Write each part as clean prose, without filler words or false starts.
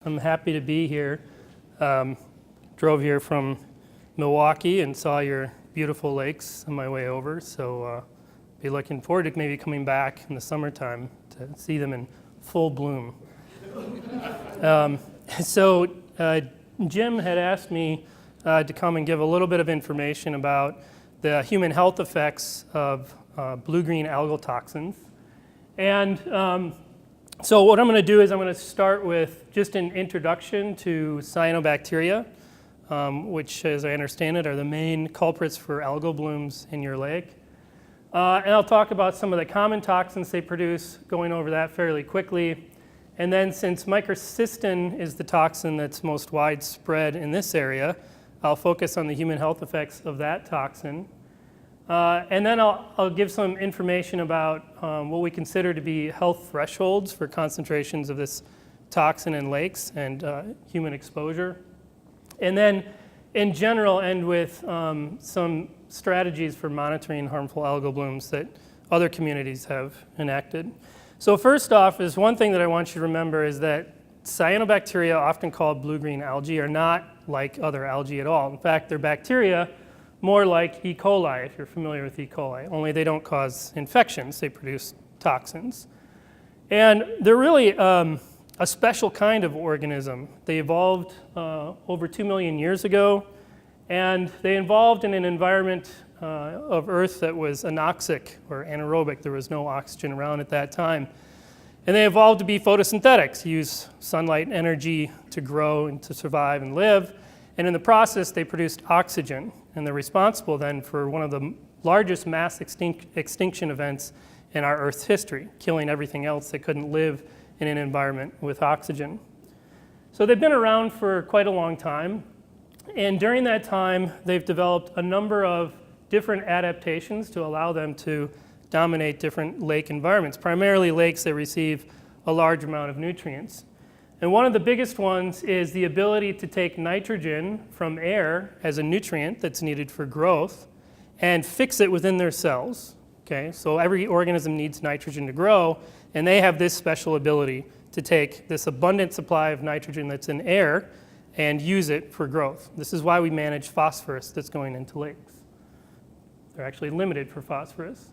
I'm happy to be here. Drove here from Milwaukee and saw your beautiful lakes on my way over, so be looking forward to maybe coming back in the summertime to see them in full bloom. So Jim had asked me to come and give a little bit of information about the human health effects of blue-green algal toxins. And so what I'm going to do is I'm going to start with just an introduction to cyanobacteria, which, as I understand it, are the main culprits for algal blooms in your lake. And I'll talk about some of the common toxins they produce, going over that fairly quickly. And then since microcystin is the toxin that's most widespread in this area, I'll focus on the human health effects of that toxin. And then I'll give some information about what we consider to be health thresholds for concentrations of this toxin in lakes and human exposure. And then, in general, end with some strategies for monitoring harmful algal blooms that other communities have enacted. So first off, is one thing that I want you to remember is that cyanobacteria, often called blue-green algae, are not like other algae at all. In fact, they're bacteria more like E. coli, if you're familiar with E. coli, only they don't cause infections, they produce toxins. And they're really a special kind of organism. They evolved over 2 million years ago, and they evolved in an environment of Earth that was anoxic or anaerobic. There was no oxygen around at that time. And they evolved to be photosynthetic, to use sunlight energy to grow and to survive and live. And in the process, they produced oxygen. And they're responsible then for one of the largest mass extinction events in our Earth's history, killing everything else that couldn't live in an environment with oxygen. So they've been around for quite a long time. And during that time, they've developed a number of different adaptations to allow them to dominate different lake environments, primarily lakes that receive a large amount of nutrients. And one of the biggest ones is the ability to take nitrogen from air as a nutrient that's needed for growth and fix it within their cells. Okay, so every organism needs nitrogen to grow, and they have this special ability to take this abundant supply of nitrogen that's in air and use it for growth. This is why we manage phosphorus that's going into lakes. They're actually limited for phosphorus.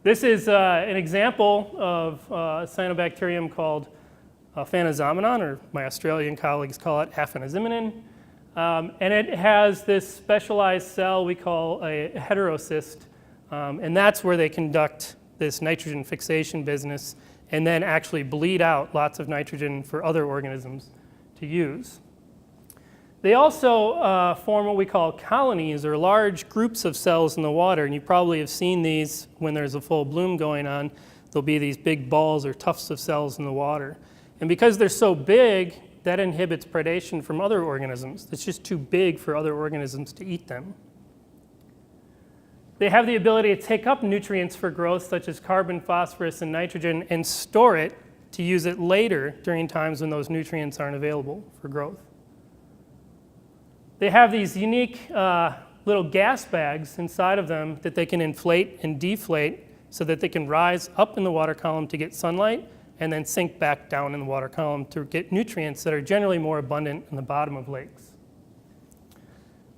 This is an example of a cyanobacterium called Phanozomenon, or my Australian colleagues call it Aphaniziminin. And it has this specialized cell we call a heterocyst, and that's where they conduct this nitrogen fixation business and then actually bleed out lots of nitrogen for other organisms to use. They also form what we call colonies, or large groups of cells in the water, and you probably have seen these when there's a full bloom going on. There'll be these big balls or tufts of cells in the water. And because they're so big, that inhibits predation from other organisms. It's just too big for other organisms to eat them. They have the ability to take up nutrients for growth, such as carbon, phosphorus, and nitrogen, and store it to use it later during times when those nutrients aren't available for growth. They have these unique little gas bags inside of them that they can inflate and deflate so that they can rise up in the water column to get sunlight and then sink back down in the water column to get nutrients that are generally more abundant in the bottom of lakes.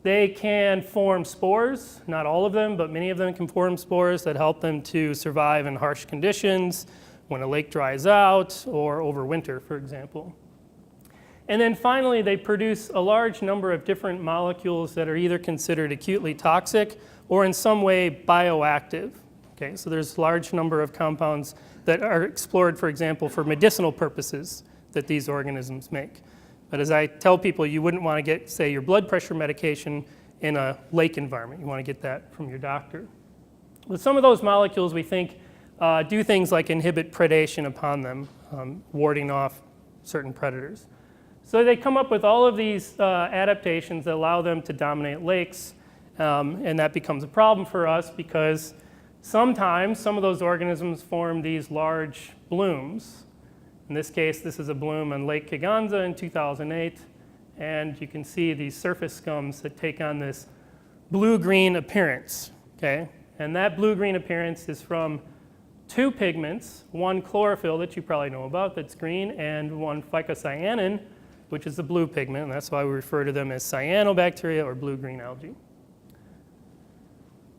They can form spores, not all of them, but many of them can form spores that help them to survive in harsh conditions, when a lake dries out, or over winter, for example. And then finally, they produce a large number of different molecules that are either considered acutely toxic or in some way bioactive. Okay, so there's a large number of compounds that are explored, for example, for medicinal purposes that these organisms make. But as I tell people, you wouldn't want to get, say, your blood pressure medication in a lake environment. You want to get that from your doctor. With some of those molecules, we think, do things like inhibit predation upon them, warding off certain predators. So they come up with all of these adaptations that allow them to dominate lakes, and that becomes a problem for us because sometimes some of those organisms form these large blooms. In this case, this is a bloom on Lake Kiganza in 2008, and you can see these surface scums that take on this blue-green appearance, okay? And that blue-green appearance is from two pigments, one chlorophyll that you probably know about that's green, and one phycocyanin which is the blue pigment, and that's why we refer to them as cyanobacteria or blue-green algae.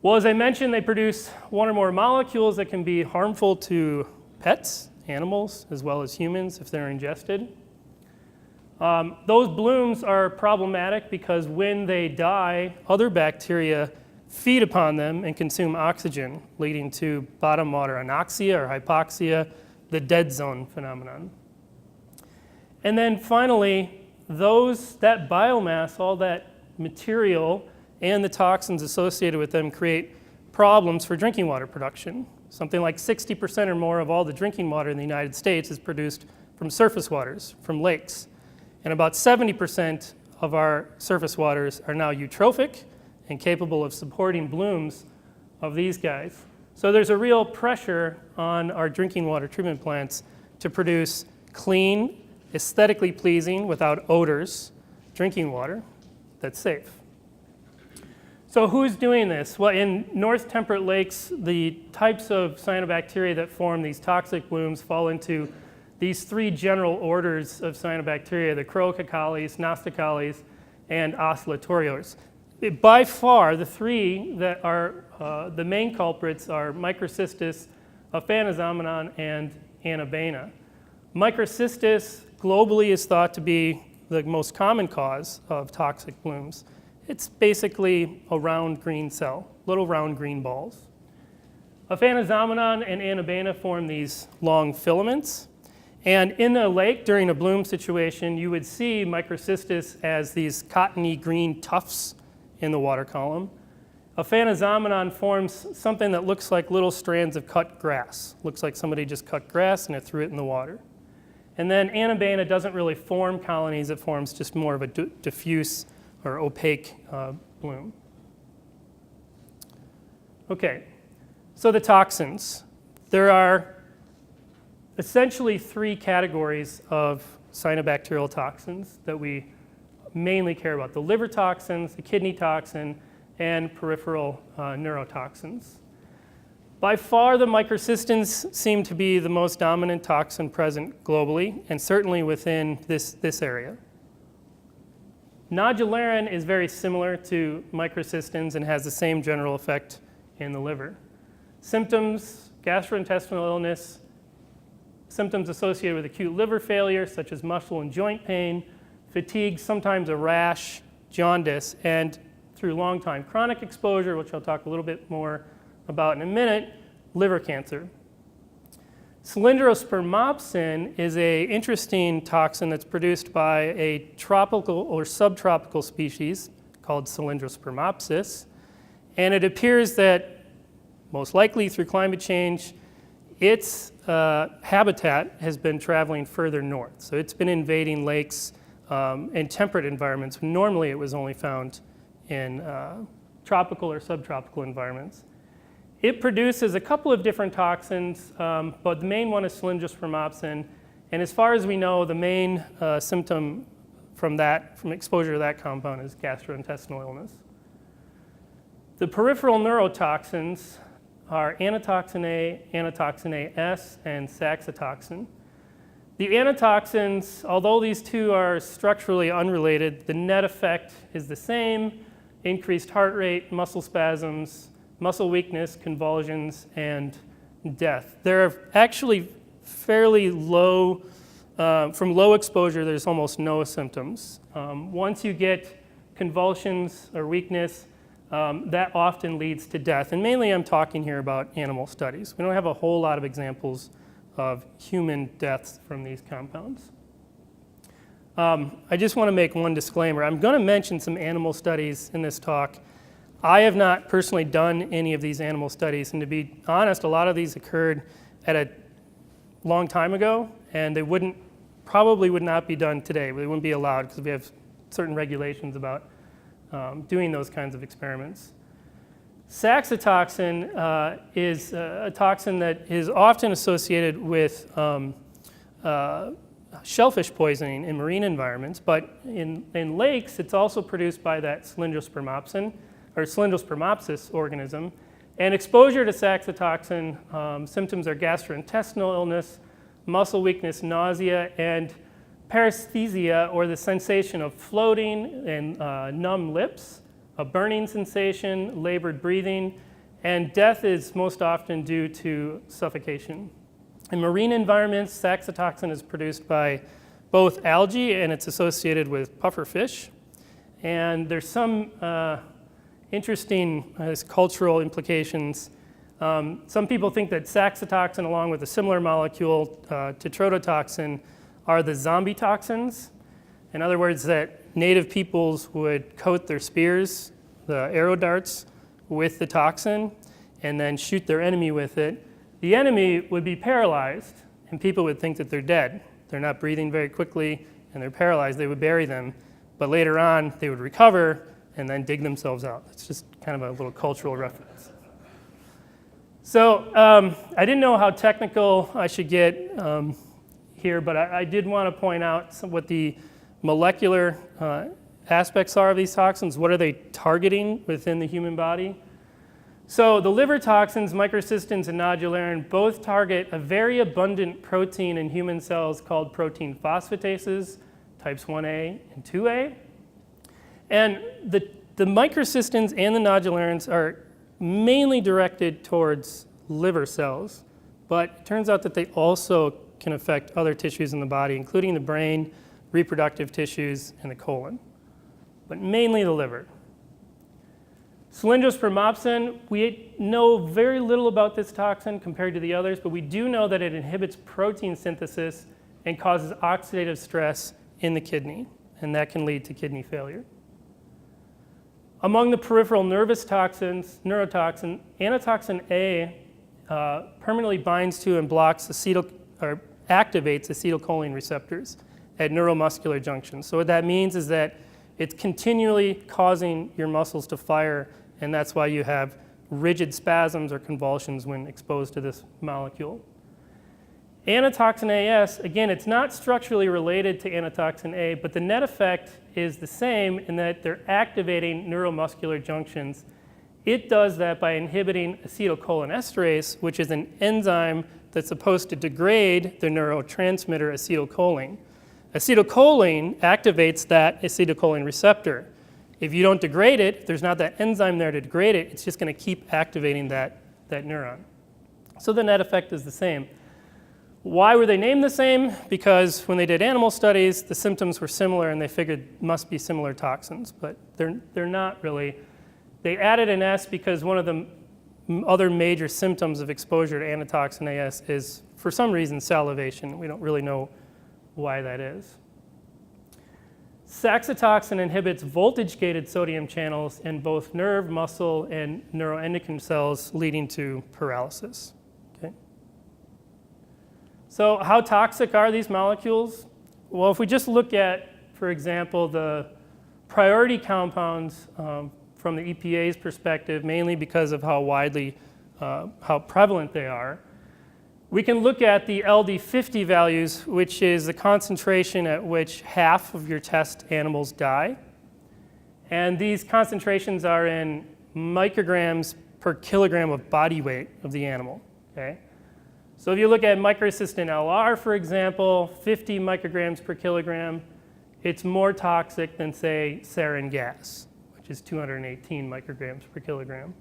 Well, as I mentioned, they produce one or more molecules that can be harmful to pets, animals, as well as humans if they're ingested. Those blooms are problematic because when they die, other bacteria feed upon them and consume oxygen, leading to bottom water anoxia or hypoxia, the dead zone phenomenon. And then finally, that biomass, all that material and the toxins associated with them create problems for drinking water production. Something like 60% or more of all the drinking water in the United States is produced from surface waters, from lakes. And about 70% of our surface waters are now eutrophic and capable of supporting blooms of these guys. So there's a real pressure on our drinking water treatment plants to produce clean, aesthetically pleasing, without odors, drinking water that's safe. So who's doing this? Well, in north temperate lakes, the types of cyanobacteria that form these toxic blooms fall into these three general orders of cyanobacteria: the Croococales, Nosticales, and Oscillatorios. By far, the three that are the main culprits are Microcystis, Aphanizomenon, and Anabaena. Microcystis globally is thought to be the most common cause of toxic blooms. It's basically a round green cell, little round green balls. Aphanizomenon and Anabaena form these long filaments. And in a lake during a bloom situation, you would see Microcystis as these cottony green tufts in the water column. Aphanizomenon forms something that looks like little strands of cut grass. Looks like somebody just cut grass and it threw it in the water. And then Anabaena doesn't really form colonies, it forms just more of a diffuse or opaque bloom. Okay, so the toxins. There are essentially three categories of cyanobacterial toxins that we mainly care about: the liver toxins, the kidney toxin, and peripheral neurotoxins. By far, the microcystins seem to be the most dominant toxin present globally, and certainly within this area. Nodularin is very similar to microcystins and has the same general effect in the liver. Symptoms: gastrointestinal illness, symptoms associated with acute liver failure, such as muscle and joint pain, fatigue, sometimes a rash, jaundice, and through long time chronic exposure, which I'll talk a little bit more about in a minute, liver cancer. Cylindrospermopsin is an interesting toxin that's produced by a tropical or subtropical species called Cylindrospermopsis, and it appears that, most likely through climate change, its habitat has been traveling further north. So it's been invading lakes in temperate environments. Normally it was only found in tropical or subtropical environments. It produces a couple of different toxins, but the main one is Cylindrospermopsin. And as far as we know, the main symptom from exposure to that compound is gastrointestinal illness. The peripheral neurotoxins are anatoxin A, anatoxin A-S, and saxitoxin. The anatoxins, although these two are structurally unrelated, the net effect is the same: increased heart rate, muscle spasms, muscle weakness, convulsions, and death. They're actually fairly low. From low exposure, there's almost no symptoms. Once you get convulsions or weakness, that often leads to death. And mainly I'm talking here about animal studies. We don't have a whole lot of examples of human deaths from these compounds. I just want to make one disclaimer. I'm going to mention some animal studies in this talk. I have not personally done any of these animal studies, and to be honest, a lot of these occurred at a long time ago, and they probably would not be done today. They wouldn't be allowed because we have certain regulations about doing those kinds of experiments. Saxitoxin is a toxin that is often associated with shellfish poisoning in marine environments, but in lakes, it's also produced by that Cylindrospermopsin, or Cylindrospermopsis organism. And exposure to saxitoxin, symptoms are gastrointestinal illness, muscle weakness, nausea, and paresthesia, or the sensation of floating and numb lips, a burning sensation, labored breathing, and death is most often due to suffocation. In marine environments, saxitoxin is produced by both algae and it's associated with puffer fish. And there's some interesting cultural implications. Some people think that saxitoxin, along with a similar molecule, tetrodotoxin, are the zombie toxins. In other words, that native peoples would coat their spears, the arrow darts, with the toxin and then shoot their enemy with it. The enemy would be paralyzed, and people would think that they're dead. They're not breathing very quickly, and they're paralyzed. They would bury them, but later on, they would recover and then dig themselves out. It's just kind of a little cultural reference. So I didn't know how technical I should get here, but I did want to point out what the molecular aspects are of these toxins. What are they targeting within the human body? So the liver toxins, microcystins and nodularin, both target a very abundant protein in human cells called protein phosphatases, types 1A and 2A. And the microcystins and the nodularins are mainly directed towards liver cells, but it turns out that they also can affect other tissues in the body, including the brain, reproductive tissues, and the colon, but mainly the liver. Cylindrospermopsin, we know very little about this toxin compared to the others, but we do know that it inhibits protein synthesis and causes oxidative stress in the kidney, and that can lead to kidney failure. Among the peripheral nervous toxins, neurotoxin, anatoxin A permanently binds to and blocks or activates acetylcholine receptors at neuromuscular junctions. So what that means is that it's continually causing your muscles to fire, and that's why you have rigid spasms or convulsions when exposed to this molecule. Anatoxin AS, again, it's not structurally related to anatoxin A, but the net effect is the same in that they're activating neuromuscular junctions. It does that by inhibiting acetylcholinesterase, which is an enzyme that's supposed to degrade the neurotransmitter acetylcholine. Acetylcholine activates that acetylcholine receptor. If you don't degrade it, if there's not that enzyme there to degrade it, it's just going to keep activating that neuron. So the net effect is the same. Why were they named the same? Because when they did animal studies, the symptoms were similar and they figured must be similar toxins, but they're not really. They added an S because one of the other major symptoms of exposure to anatoxin AS is, for some reason, salivation. We don't really know why that is. Saxitoxin inhibits voltage-gated sodium channels in both nerve, muscle, and neuroendocrine cells, leading to paralysis. Okay. So how toxic are these molecules? Well, if we just look at, for example, the priority compounds from the EPA's perspective, mainly because of how prevalent they are, we can look at the LD50 values, which is the concentration at which half of your test animals die. And these concentrations are in micrograms per kilogram of body weight of the animal. Okay? So if you look at microcystin LR, for example, 50 micrograms per kilogram, it's more toxic than, say, sarin gas, which is 218 micrograms per kilogram.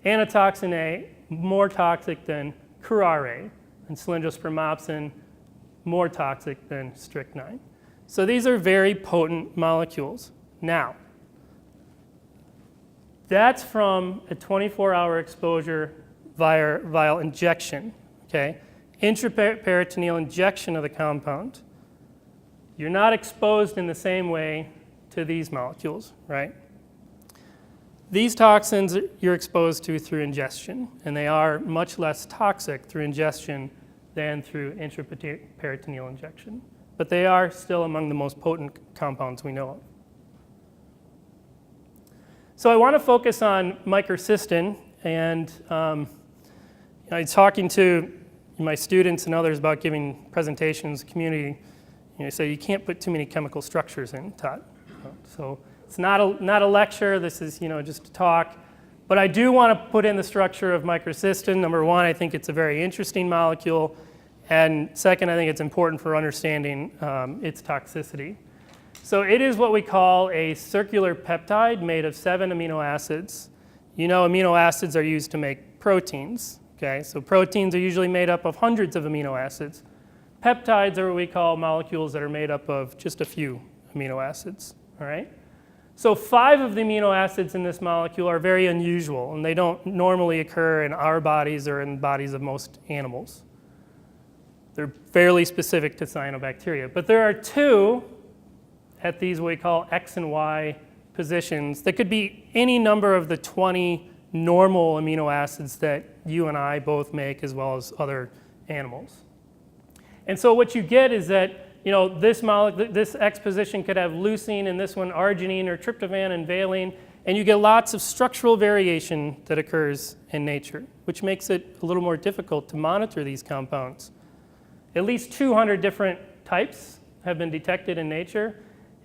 Anatoxin A, more toxic than curare, and cylindrospermopsin, more toxic than strychnine. So these are very potent molecules. Now, that's from a 24-hour exposure via injection, okay? Intraperitoneal injection of the compound. You're not exposed in the same way to these molecules, right? These toxins you're exposed to through ingestion, and they are much less toxic through ingestion than through intraperitoneal injection. But they are still among the most potent compounds we know of. So I want to focus on microcystin, and I'm talking to my students and others about giving presentations, community. So you can't put too many chemical structures in, Todd. So it's not a lecture. This is just a talk. But I do want to put in the structure of microcystin. Number one, I think it's a very interesting molecule. And second, I think it's important for understanding its toxicity. So it is what we call a circular peptide made of 7 amino acids. You know, amino acids are used to make proteins. Okay, so proteins are usually made up of hundreds of amino acids. Peptides are what we call molecules that are made up of just a few amino acids. All right. So 5 of the amino acids in this molecule are very unusual, and they don't normally occur in our bodies or in bodies of most animals. They're fairly specific to cyanobacteria. But there are 2 at these what we call X and Y positions that could be any number of the 20 normal amino acids that you and I both make, as well as other animals. And so what you get is that, you know, this X position could have leucine, and this one arginine or tryptophan and valine, and you get lots of structural variation that occurs in nature, which makes it a little more difficult to monitor these compounds. At least 200 different types have been detected in nature.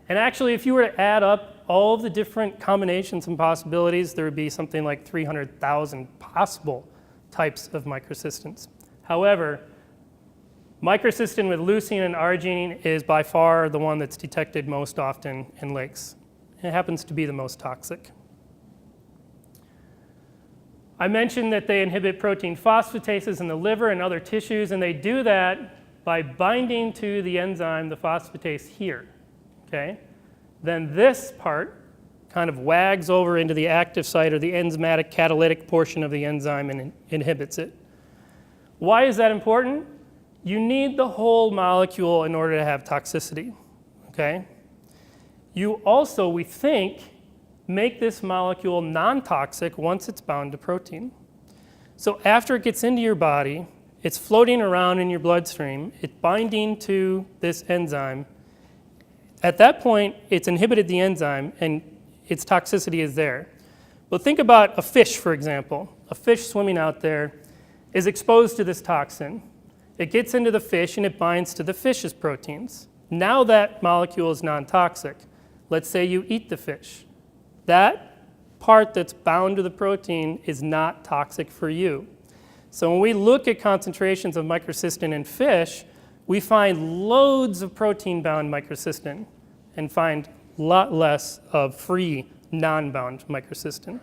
And actually, if you were to add up all of the different combinations and possibilities, there would be something like 300,000 possible types of microcystins. However, microcystin with leucine and arginine is by far the one that's detected most often in lakes. It happens to be the most toxic. I mentioned that they inhibit protein phosphatases in the liver and other tissues, and they do that by binding to the enzyme, the phosphatase here. Okay? Then this part kind of wags over into the active site or the enzymatic catalytic portion of the enzyme and inhibits it. Why is that important? You need the whole molecule in order to have toxicity. Okay? You also, we think, make this molecule non-toxic once it's bound to protein. So after it gets into your body, it's floating around in your bloodstream, it's binding to this enzyme. At that point, it's inhibited the enzyme and its toxicity is there. But think about a fish, for example. A fish swimming out there is exposed to this toxin. It gets into the fish and it binds to the fish's proteins. Now that molecule is non-toxic. Let's say you eat the fish. That part that's bound to the protein is not toxic for you. So when we look at concentrations of microcystin in fish, we find loads of protein-bound microcystin and find a lot less of free, non-bound microcystin.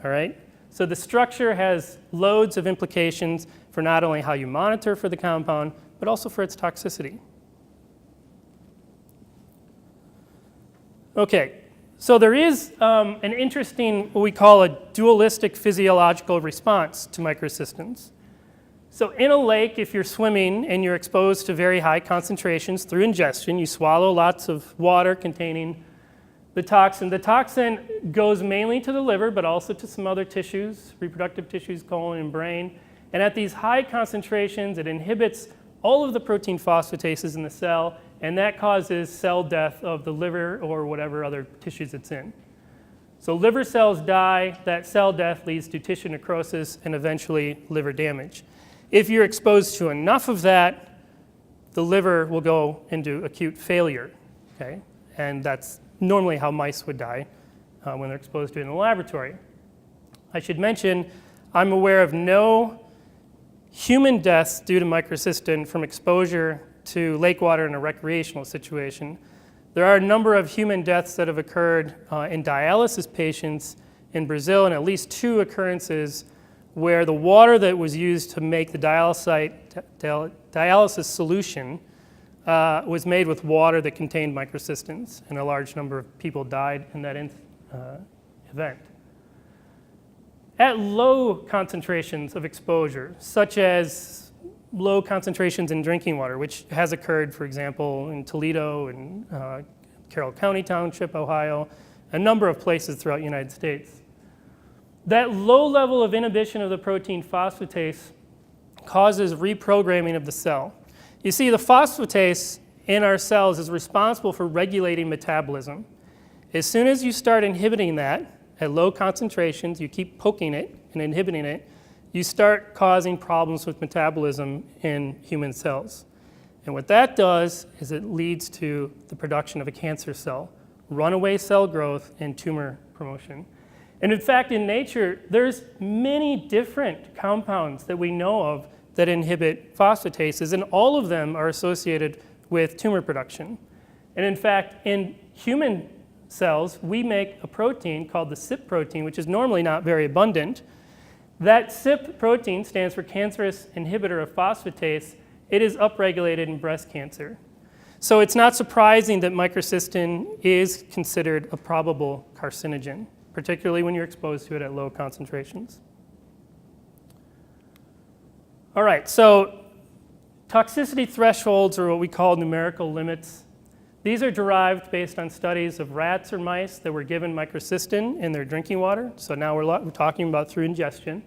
All right? So the structure has loads of implications for not only how you monitor for the compound, but also for its toxicity. Okay, so there is an interesting, what we call a dualistic physiological response to microcystins. So in a lake, if you're swimming and you're exposed to very high concentrations through ingestion, you swallow lots of water containing the toxin. The toxin goes mainly to the liver, but also to some other tissues, reproductive tissues, colon and brain. And at these high concentrations, it inhibits all of the protein phosphatases in the cell, and that causes cell death of the liver or whatever other tissues it's in. So liver cells die, that cell death leads to tissue necrosis and eventually liver damage. If you're exposed to enough of that, the liver will go into acute failure, okay? And that's normally how mice would die when they're exposed to it in the laboratory. I should mention, I'm aware of no human deaths due to microcystin from exposure to lake water in a recreational situation. There are a number of human deaths that have occurred in dialysis patients in Brazil, and at least 2 occurrences where the water that was used to make the dialysis solution was made with water that contained microcystins, and a large number of people died in that event. At low concentrations of exposure, such as low concentrations in drinking water, which has occurred, for example, in Toledo and Carroll County Township, Ohio, a number of places throughout the United States. That low level of inhibition of the protein phosphatase causes reprogramming of the cell. You see, the phosphatase in our cells is responsible for regulating metabolism. As soon as you start inhibiting that at low concentrations, you keep poking it and inhibiting it, you start causing problems with metabolism in human cells. And what that does is it leads to the production of a cancer cell, runaway cell growth, and tumor promotion. And in fact, in nature, there's many different compounds that we know of that inhibit phosphatases, and all of them are associated with tumor production. And in fact, in human cells, we make a protein called the CYP protein, which is normally not very abundant. That CYP protein stands for cancerous inhibitor of phosphatase. It is upregulated in breast cancer. So it's not surprising that microcystin is considered a probable carcinogen, particularly when you're exposed to it at low concentrations. All right, so toxicity thresholds are what we call numerical limits. These are derived based on studies of rats or mice that were given microcystin in their drinking water. So now we're talking about through ingestion.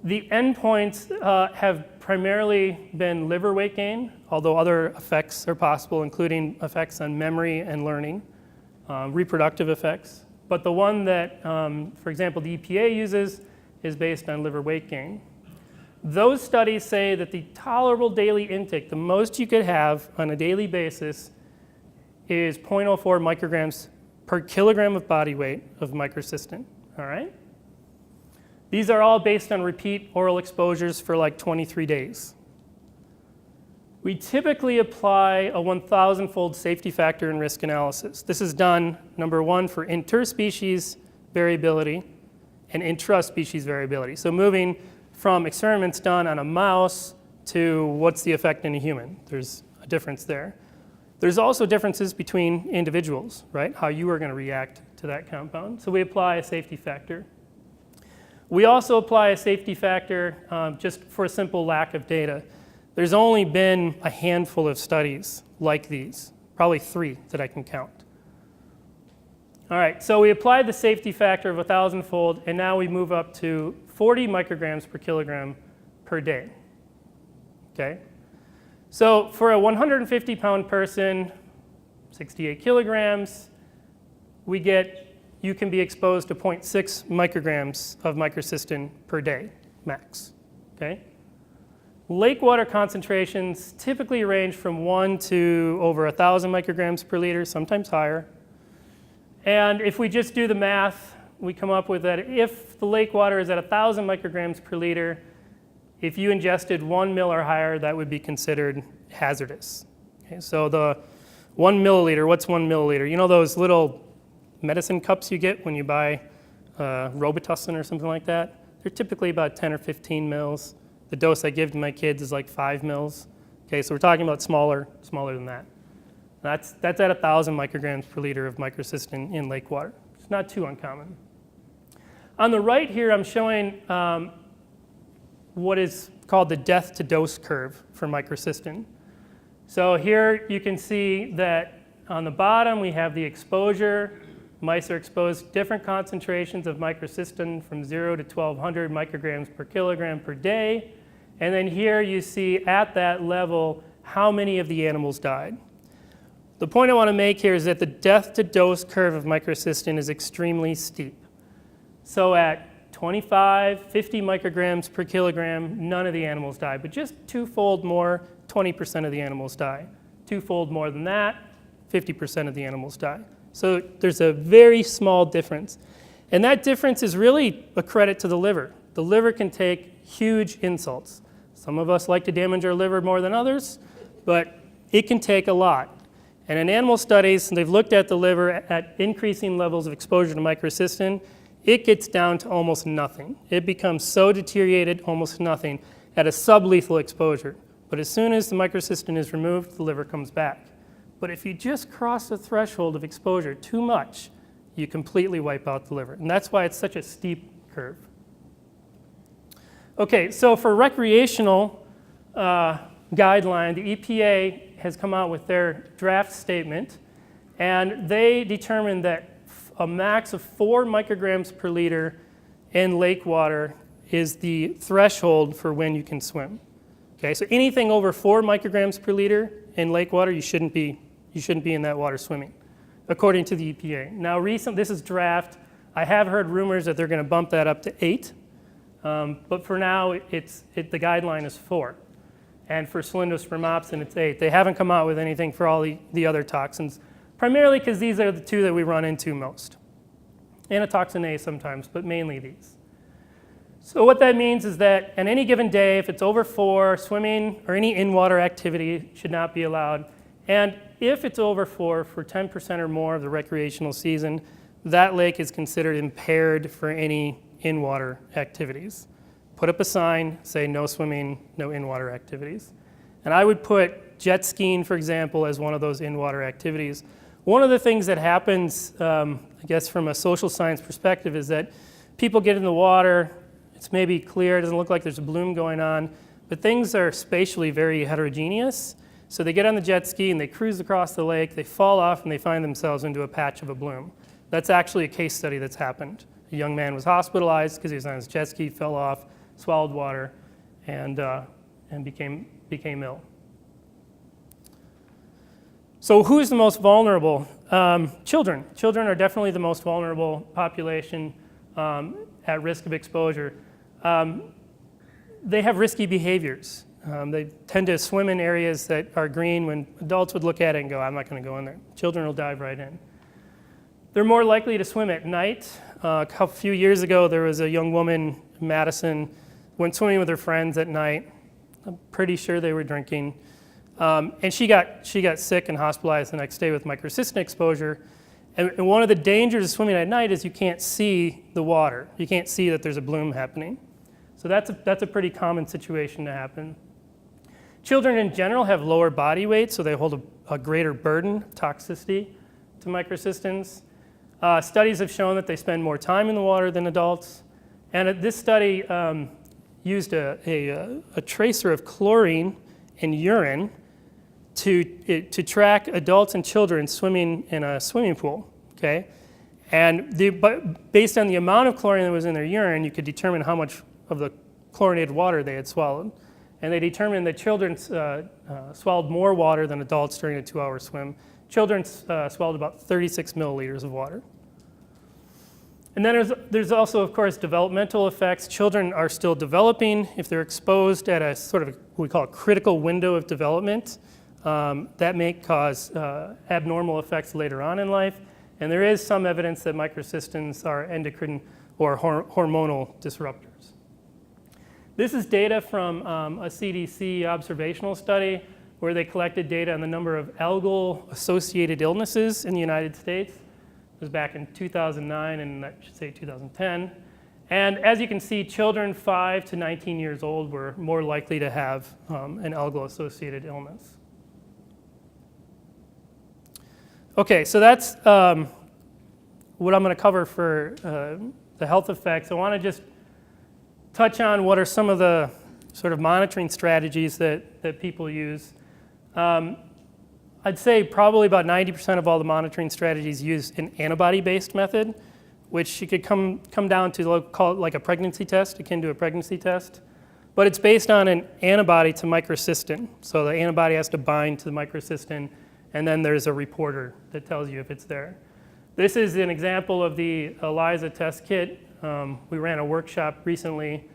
The endpoints have primarily been liver weight gain, although other effects are possible, including effects on memory and learning, reproductive effects. But the one that, for example, the EPA uses is based on liver weight gain. Those studies say that the tolerable daily intake, the most you could have on a daily basis, is 0.04 micrograms per kilogram of body weight of microcystin, all right? These are all based on repeat oral exposures for like 23 days. We typically apply a 1,000-fold safety factor and risk analysis. This is done, number one, for interspecies variability and intraspecies variability. So moving from experiments done on a mouse to what's the effect in a human. There's a difference there. There's also differences between individuals, right? How you are going to react to that compound. So we apply a safety factor. We also apply a safety factor just for a simple lack of data. There's only been a handful of studies like these, probably 3 that I can count. All right, so we applied the safety factor of 1,000-fold, and now we move up to 40 micrograms per kilogram per day. Okay? So for a 150-pound person, 68 kilograms, you can be exposed to 0.6 micrograms of microcystin per day, max. Okay? Lake water concentrations typically range from 1 to over 1,000 micrograms per liter, sometimes higher. And if we just do the math, we come up with that if the lake water is at 1,000 micrograms per liter, if you ingested 1 mil or higher, that would be considered hazardous. Okay, so the 1 milliliter, what's 1 milliliter? You know those little medicine cups you get when you buy Robitussin or something like that? They're typically about 10 or 15 mils. The dose I give to my kids is like 5 mils. Okay, so we're talking about smaller than that. That's at 1,000 micrograms per liter of microcystin in lake water. It's not too uncommon. On the right here, I'm showing what is called the death to dose curve for microcystin. So here you can see that on the bottom we have the exposure. Mice are exposed to different concentrations of microcystin from 0 to 1,200 micrograms per kilogram per day. And then here you see at that level how many of the animals died. The point I want to make here is that the death to dose curve of microcystin is extremely steep. So at 25, 50 micrograms per kilogram, none of the animals die, but just 2-fold more, 20% of the animals die. 2-fold more than that, 50% of the animals die. So there's a very small difference. And that difference is really a credit to the liver. The liver can take huge insults. Some of us like to damage our liver more than others, but it can take a lot. And in animal studies, they've looked at the liver at increasing levels of exposure to microcystin. It gets down to almost nothing. It becomes so deteriorated, almost nothing, at a sublethal exposure. But as soon as the microcystin is removed, the liver comes back. But if you just cross the threshold of exposure too much, you completely wipe out the liver. And that's why it's such a steep curve. Okay, so for recreational guideline, the EPA has come out with their draft statement, and they determined that a max of 4 micrograms per liter in lake water is the threshold for when you can swim. Okay, so anything over 4 micrograms per liter in lake water, you shouldn't be in that water swimming, according to the EPA. Now, this is draft. I have heard rumors that they're going to bump that up to 8, but for now, the guideline is 4. And for Cylindrospermopsin, it's 8. They haven't come out with anything for all the other toxins, primarily because these are the 2 that we run into most. Anatoxin A sometimes, but mainly these. So what that means is that on any given day, if it's over 4, swimming or any in-water activity should not be allowed. And if it's over 4 for 10% or more of the recreational season, that lake is considered impaired for any in-water activities. Put up a sign, say no swimming, no in-water activities. And I would put jet skiing, for example, as one of those in-water activities. One of the things that happens, I guess from a social science perspective, is that people get in the water, it's maybe clear, it doesn't look like there's a bloom going on, but things are spatially very heterogeneous. So they get on the jet ski and they cruise across the lake, they fall off and they find themselves into a patch of a bloom. That's actually a case study that's happened. A young man was hospitalized because he was on his jet ski, fell off, swallowed water, and became ill. So who's the most vulnerable? Children. Children are definitely the most vulnerable population at risk of exposure. They have risky behaviors. They tend to swim in areas that are green when adults would look at it and go, I'm not going to go in there. Children will dive right in. They're more likely to swim at night. A few years ago, there was a young woman in Madison, went swimming with her friends at night. I'm pretty sure they were drinking. And she got sick and hospitalized the next day with microcystin exposure. And one of the dangers of swimming at night is you can't see the water. You can't see that there's a bloom happening. So that's a pretty common situation to happen. Children in general have lower body weight, so they hold a greater burden of toxicity to microcystins. Studies have shown that they spend more time in the water than adults. And this study used a tracer of chlorine in urine to track adults and children swimming in a swimming pool, okay? And based on the amount of chlorine that was in their urine, you could determine how much of the chlorinated water they had swallowed. And they determined that children swallowed more water than adults during a 2-hour swim. Children swallowed about 36 milliliters of water. And then there's also, of course, developmental effects. Children are still developing. If they're exposed at a sort of what we call a critical window of development, that may cause abnormal effects later on in life. And there is some evidence that microcystins are endocrine or hormonal disruptors. This is data from a CDC observational study where they collected data on the number of algal-associated illnesses in the United States. It was back in 2009 and I should say 2010. And as you can see, children 5 to 19 years old were more likely to have an algal-associated illness. Okay, so that's what I'm going to cover for the health effects. I want to just touch on what are some of the sort of monitoring strategies that people use. I'd say probably about 90% of all the monitoring strategies use an antibody-based method, which you could come down to call it like a pregnancy test, akin to a pregnancy test. But it's based on an antibody to microcystin. So the antibody has to bind to the microcystin, and then there's a reporter that tells you if it's there. This is an example of the ELISA test kit. We ran a workshop recently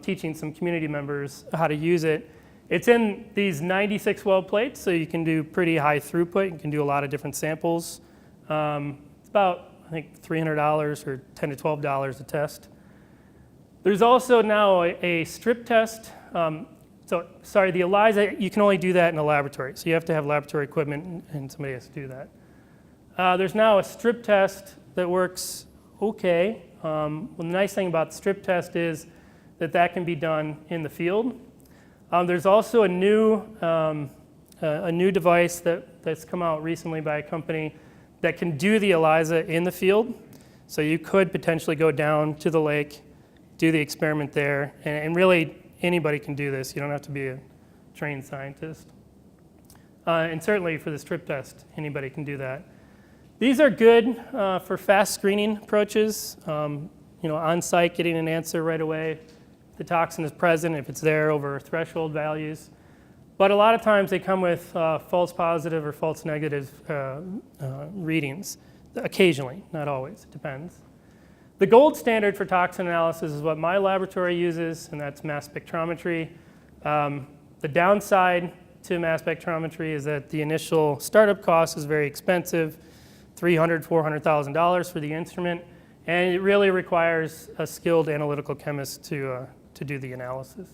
teaching some community members how to use it. It's in these 96 well plates, so you can do pretty high throughput. You can do a lot of different samples. It's about, I think, $300 or $10 to $12 a test. There's also now a strip test. The ELISA, you can only do that in a laboratory. So you have to have laboratory equipment and somebody has to do that. There's now a strip test that works okay. Well, the nice thing about the strip test is that can be done in the field. There's also a new device that's come out recently by a company that can do the ELISA in the field. So you could potentially go down to the lake, do the experiment there, and really anybody can do this. You don't have to be a trained scientist. And certainly for the strip test, anybody can do that. These are good for fast screening approaches. On site, getting an answer right away. The toxin is present if it's there over threshold values. But a lot of times they come with false positive or false negative readings, occasionally, not always, it depends. The gold standard for toxin analysis is what my laboratory uses, and that's mass spectrometry. The downside to mass spectrometry is that the initial startup cost is very expensive, $300,000, $400,000 for the instrument. And it really requires a skilled analytical chemist to do the analysis.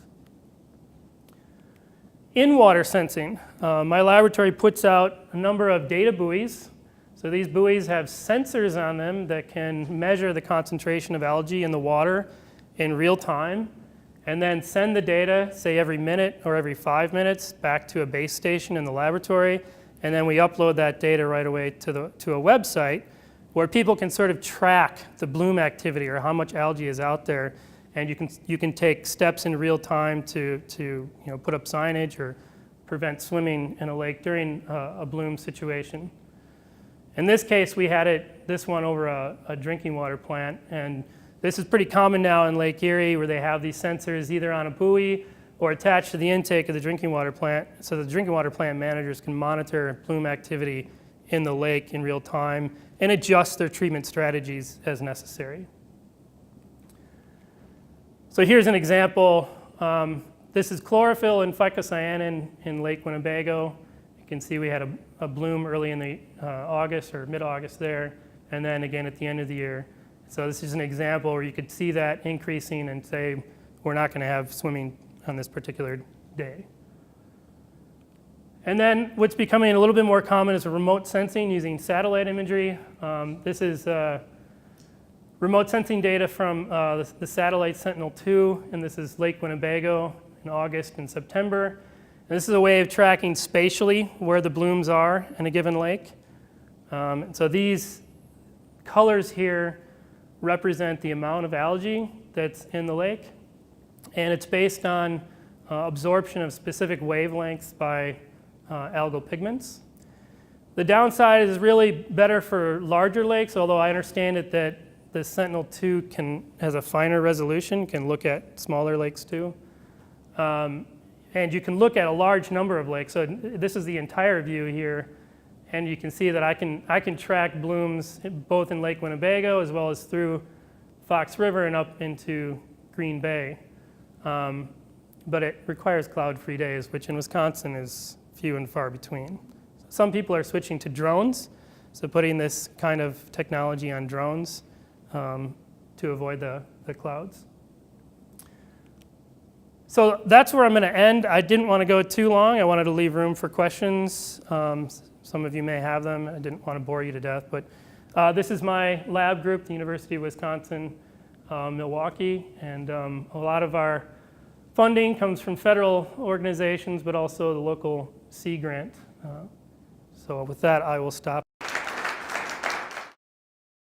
In water sensing, my laboratory puts out a number of data buoys. So these buoys have sensors on them that can measure the concentration of algae in the water in real time, and then send the data, say every minute or every 5 minutes, back to a base station in the laboratory, and then we upload that data right away to a website where people can sort of track the bloom activity or how much algae is out there, and you can take steps in real time to put up signage or prevent swimming in a lake during a bloom situation. In this case, we had this one over a drinking water plant, and this is pretty common now in Lake Erie where they have these sensors either on a buoy or attached to the intake of the drinking water plant, so the drinking water plant managers can monitor bloom activity in the lake in real time and adjust their treatment strategies as necessary. So here's an example. This is chlorophyll and phycocyanin in Lake Winnebago. You can see we had a bloom early in the August or mid-August there, and then again at the end of the year. So this is an example where you could see that increasing and say, we're not going to have swimming on this particular day. And then what's becoming a little bit more common is remote sensing using satellite imagery. This is remote sensing data from the satellite Sentinel-2, and this is Lake Winnebago in August and September. And this is a way of tracking spatially where the blooms are in a given lake. So these colors here represent the amount of algae that's in the lake, and it's based on absorption of specific wavelengths by algal pigments. The downside is really better for larger lakes, although I understand it that the Sentinel-2 has a finer resolution, can look at smaller lakes too. And you can look at a large number of lakes. So this is the entire view here, and you can see that I can track blooms both in Lake Winnebago as well as through Fox River and up into Green Bay. But it requires cloud-free days, which in Wisconsin is few and far between. Some people are switching to drones, so putting this kind of technology on drones to avoid the clouds. So that's where I'm going to end. I didn't want to go too long. I wanted to leave room for questions. Some of you may have them. I didn't want to bore you to death, but this is my lab group, the University of Wisconsin, Milwaukee, and a lot of our funding comes from federal organizations, but also the local Sea Grant. So with that, I will stop.